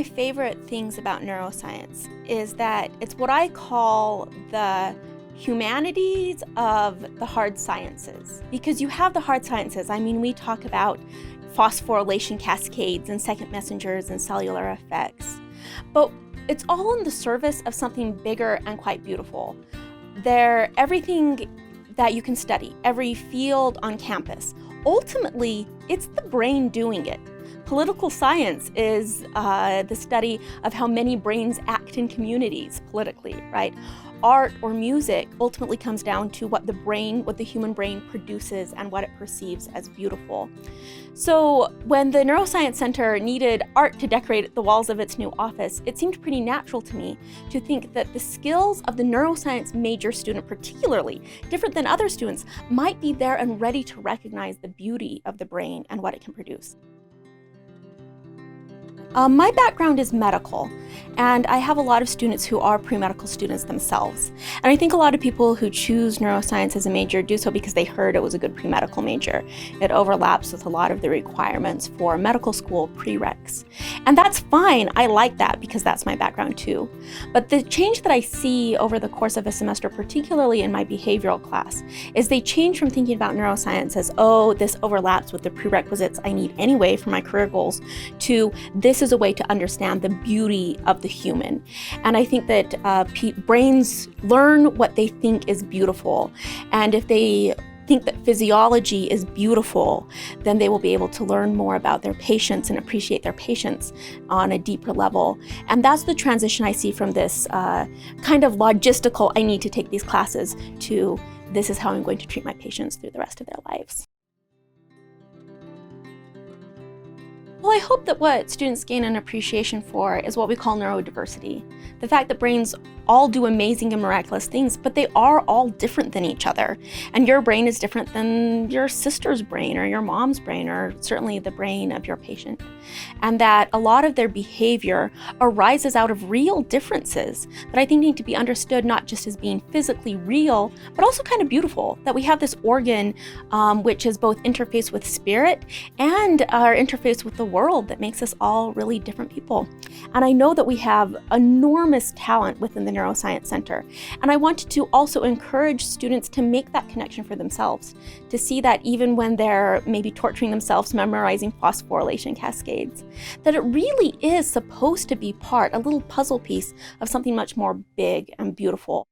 favorite things about neuroscience is that it's what I call the humanities of the hard sciences. Because you have the hard sciences. I mean, we talk about phosphorylation cascades and second messengers and cellular effects. But it's all in the service of something bigger and quite beautiful. Everything that you can study, every field on campus, ultimately, it's the brain doing it. Political science is the study of how many brains act in communities politically, right? Art or music ultimately comes down to what the human brain produces and what it perceives as beautiful. So when the Neuroscience Center needed art to decorate the walls of its new office, it seemed pretty natural to me to think that the skills of the neuroscience major student, particularly different than other students, might be there and ready to recognize the beauty of the brain and what it can produce. My background is medical, and I have a lot of students who are pre-medical students themselves. And I think a lot of people who choose neuroscience as a major do so because they heard it was a good pre-medical major. It overlaps with a lot of the requirements for medical school prereqs. And that's fine. I like that because that's my background too. But the change that I see over the course of a semester, particularly in my behavioral class, is they change from thinking about neuroscience as, oh, this overlaps with the prerequisites I need anyway for my career goals, to this is a way to understand the beauty of the human. And I think that brains learn what they think is beautiful. And if they think that physiology is beautiful, then they will be able to learn more about their patients and appreciate their patients on a deeper level. And that's the transition I see from this kind of logistical, I need to take these classes, to this is how I'm going to treat my patients through the rest of their lives. Well, I hope that what students gain an appreciation for is what we call neurodiversity. The fact that brains all do amazing and miraculous things, but they are all different than each other. And your brain is different than your sister's brain or your mom's brain, or certainly the brain of your patient. And that a lot of their behavior arises out of real differences that I think need to be understood not just as being physically real, but also kind of beautiful. That we have this organ which is both interface with spirit and our interface with the world that makes us all really different people. And I know that we have enormous talent within the Neuroscience Center. And I wanted to also encourage students to make that connection for themselves, to see that even when they're maybe torturing themselves memorizing phosphorylation cascades, that it really is supposed to be a little puzzle piece of something much more big and beautiful.